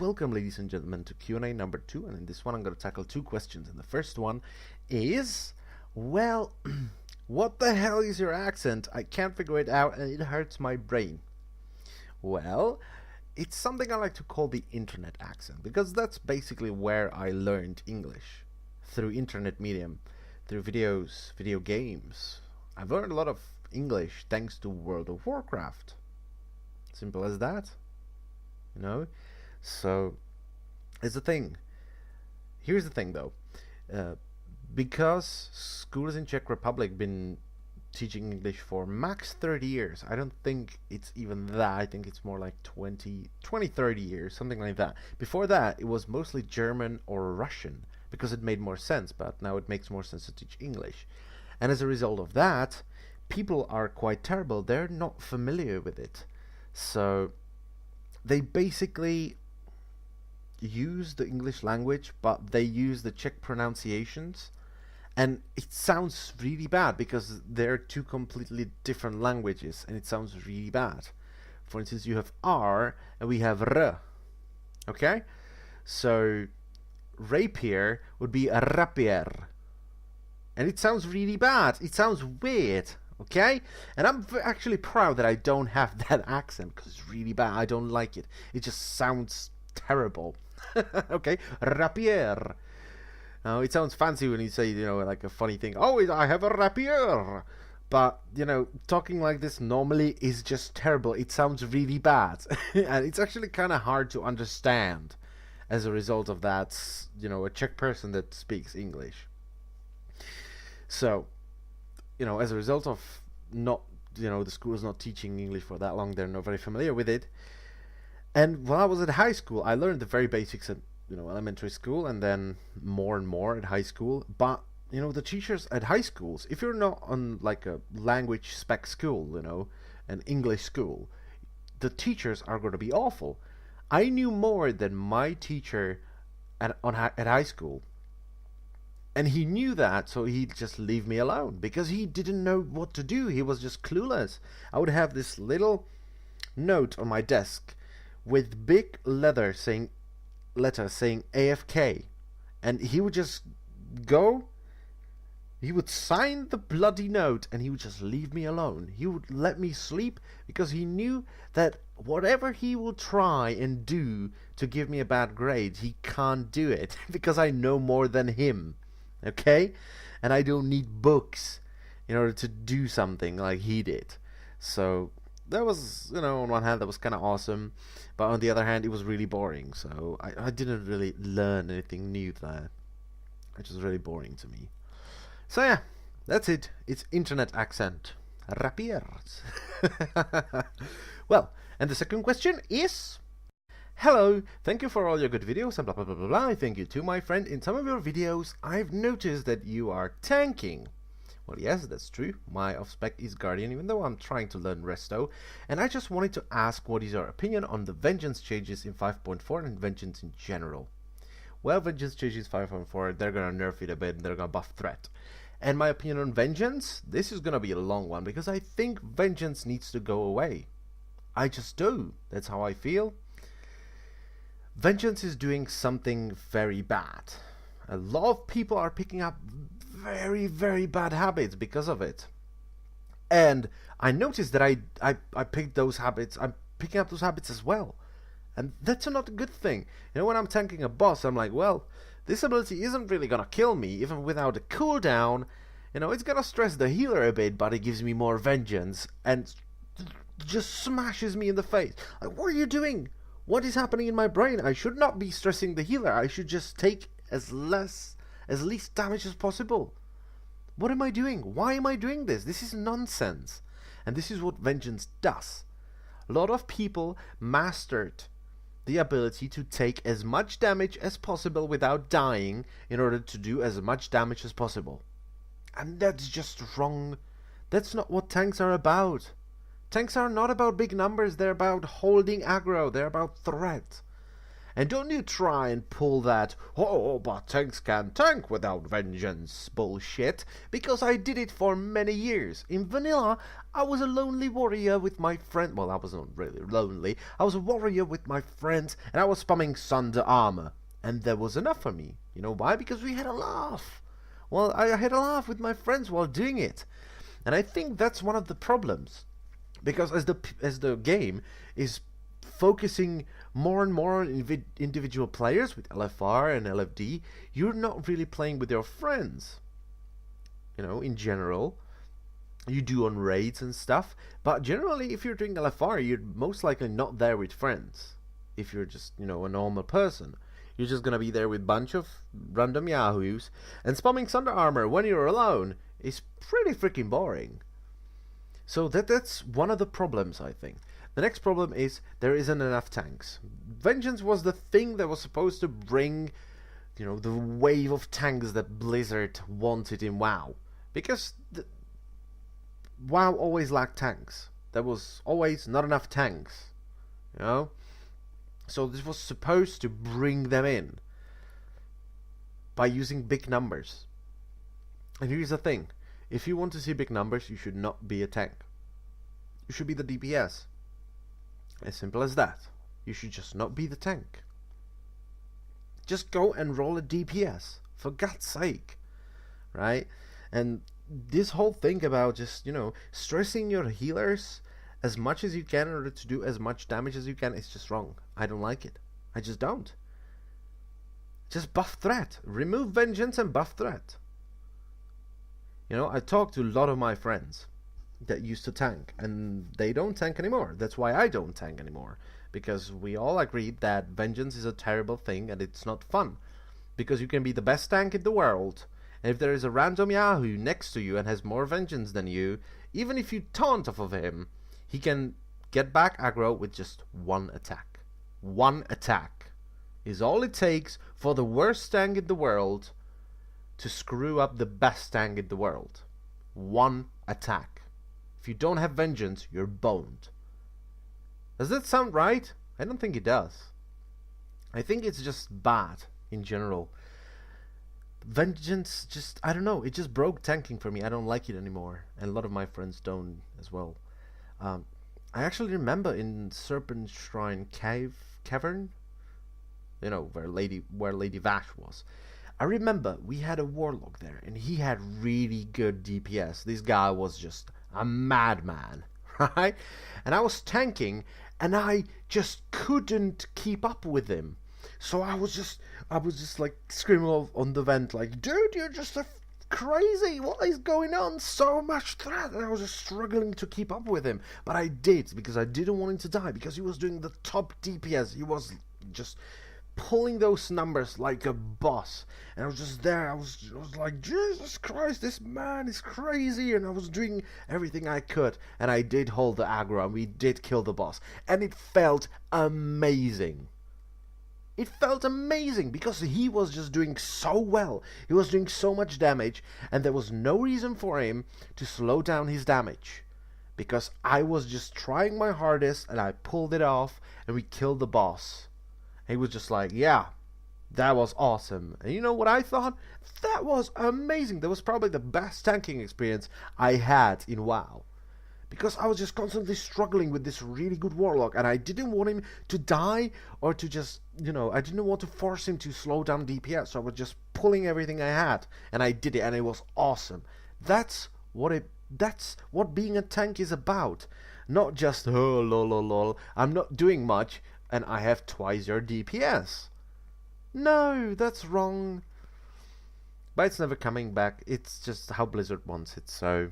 welcome ladies and gentlemen to Q&A number 2, and in this one I'm going to tackle two questions. And the first one is, well, what the hell is your accent? I can't figure it out and it hurts my brain. Well, it's something I like to call the internet accent, because that's basically where I learned English, through internet medium, through videos, video games. I've learned a lot of English thanks to World of Warcraft. Simple as that, you know. So it's the thing. Here's the thing though, because schools in Czech Republic been teaching English for max 30 years. I don't think it's even that. I think it's more like 20, 30 years, something like that. Before that, it was mostly German or Russian because it made more sense, but now it makes more sense to teach English. And as a result of that, people are quite terrible. They're not familiar with it. So they basically use the English language, but they use the Czech pronunciations, and it sounds really bad because they're two completely different languages, and it sounds really bad. For instance, you have R and we have R. Okay? So rapier would be a rapier, and it sounds really bad. It sounds weird. Okay? And I'm actually proud that I don't have that accent, because it's really bad. I don't like it. It just sounds terrible. Okay? Rapier. Now, it sounds fancy when you say, you know, like a funny thing. Oh, I have a rapier. But, you know, talking like this normally is just terrible. It sounds really bad. And it's actually kind of hard to understand as a result of that, you know, a Czech person that speaks English. So, you know, as a result of not, you know, the school is not teaching English for that long, they're not very familiar with it. And when I was at high school, I learned the very basics at, you know, elementary school, and then more and more at high school. But, you know, the teachers at high schools, if you're not on like a language spec school, you know, an English school, the teachers are going to be awful. I knew more than my teacher at high school. And he knew that, so he'd just leave me alone because he didn't know what to do. He was just clueless. I would have this little note on my desk with big letters saying AFK, and he would just go, he would sign the bloody note, and he would just leave me alone. He would let me sleep because he knew that whatever he will try and do to give me a bad grade, he can't do it because I know more than him. Okay? And I don't need books in order to do something like he did. So that was, you know, on one hand that was kind of awesome, but on the other hand it was really boring. So I didn't really learn anything new there, which was really boring to me. So yeah, that's it. It's internet accent. Rapiers. Well, and the second question is, hello, thank you for all your good videos and blah blah blah blah blah. Thank you too, my friend. In some of your videos, I've noticed that you are tanking. Well, yes, that's true. My off-spec is Guardian, even though I'm trying to learn Resto. And I just wanted to ask, what is your opinion on the Vengeance changes in 5.4 and Vengeance in general? Well, Vengeance changes 5.4, they're gonna nerf it a bit and they're gonna buff Threat. And my opinion on Vengeance, this is gonna be a long one because I think Vengeance needs to go away. I just do. That's how I feel. Vengeance is doing something very bad. A lot of people are picking up very, very bad habits because of it. And I noticed that I picked those habits. I'm picking up those habits as well. And that's not a good thing. You know, when I'm tanking a boss, I'm like, well, this ability isn't really gonna kill me, even without a cooldown. You know, it's gonna stress the healer a bit, but it gives me more vengeance and just smashes me in the face. Like, what are you doing? What is happening in my brain? I should not be stressing the healer. I should just take as least damage as possible. What am I doing? Why am I doing this? This is nonsense. And this is what Vengeance does. A lot of people mastered the ability to take as much damage as possible without dying in order to do as much damage as possible. And that's just wrong. That's not what tanks are about. Tanks are not about big numbers, they're about holding aggro, they're about threat. And don't you try and pull that, oh, but tanks can't tank without vengeance bullshit, because I did it for many years. In vanilla, I was a lonely warrior with my friend. Well, I wasn't really lonely. I was a warrior with my friends, and I was spamming Sunder Armor. And there was enough for me. You know why? Because we had a laugh. Well, I had a laugh with my friends while doing it. And I think that's one of the problems. Because as the game is focusing more and more on individual players with LFR and LFD, you're not really playing with your friends. You know, in general, you do on raids and stuff, but generally if you're doing LFR, you're most likely not there with friends. If you're just, you know, a normal person, you're just gonna be there with a bunch of random yahoos, and spamming Sunder Armor when you're alone is pretty freaking boring. So that's one of the problems, I think. The next problem is there isn't enough tanks. Vengeance was the thing that was supposed to bring, you know, the wave of tanks that Blizzard wanted in WoW. Because WoW always lacked tanks. There was always not enough tanks, you know? So this was supposed to bring them in by using big numbers. And here's the thing. If you want to see big numbers, you should not be a tank. You should be the DPS. As simple as that. You should just not be the tank. Just go and roll a DPS. For God's sake. Right? And this whole thing about just, you know, stressing your healers as much as you can in order to do as much damage as you can is just wrong. I don't like it. I just don't. Just buff threat. Remove vengeance and buff threat. You know, I talked to a lot of my friends that used to tank, and they don't tank anymore. That's why I don't tank anymore, because we all agreed that vengeance is a terrible thing and it's not fun, because you can be the best tank in the world, and if there is a random Yahoo next to you and has more vengeance than you, even if you taunt off of him, he can get back aggro with just one attack. One attack is all it takes for the worst tank in the world to screw up the best tank in the world. One attack. If you don't have vengeance, you're boned. Does that sound right? I don't think it does. I think it's just bad in general. Vengeance just, I don't know, it just broke tanking for me. I don't like it anymore. And a lot of my friends don't as well. I actually remember in Serpent Shrine Cavern, you know, where Lady Vash was. I remember we had a warlock there, and he had really good DPS. This guy was just a madman, right? And I was tanking, and I just couldn't keep up with him. So I was just like screaming on the vent, like, dude, you're just crazy. What is going on? So much threat. And I was just struggling to keep up with him. But I did, because I didn't want him to die, because he was doing the top DPS. He was just pulling those numbers like a boss, and I was just there. I was like, Jesus Christ, this man is crazy, and I was doing everything I could, and I did hold the aggro, and we did kill the boss, and it felt amazing. It felt amazing because he was just doing so well. He was doing so much damage, and there was no reason for him to slow down his damage, because I was just trying my hardest, and I pulled it off, and we killed the boss. He was just like, yeah, that was awesome. And you know what I thought? That was amazing. That was probably the best tanking experience I had in WoW. Because I was just constantly struggling with this really good warlock, and I didn't want him to die or to just, you know, I didn't want to force him to slow down DPS. So I was just pulling everything I had, and I did it, and it was awesome. That's what being a tank is about. Not just, oh, lol, I'm not doing much, and I have twice your DPS. No, that's wrong. But it's never coming back. It's just how Blizzard wants it, so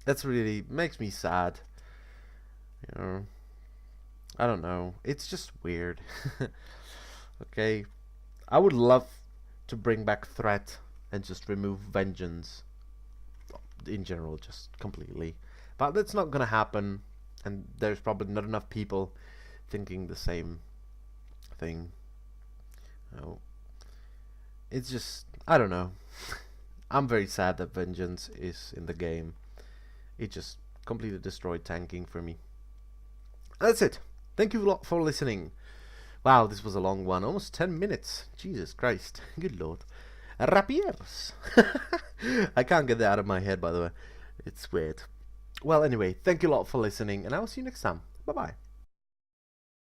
that's really makes me sad. You know, I don't know. It's just weird. Okay, I would love to bring back threat and just remove vengeance in general, just completely. But that's not gonna happen, and there's probably not enough people thinking the same thing. No, it's just, I don't know. I'm very sad that vengeance is in the game. It just completely destroyed tanking for me. That's it. Thank you a lot for listening. Wow, this was a long one. Almost 10 minutes. Jesus Christ. Good lord. Rapiers. I can't get that out of my head, by the way. It's weird. Well, anyway, thank you a lot for listening, and I will see you next time. Bye-bye.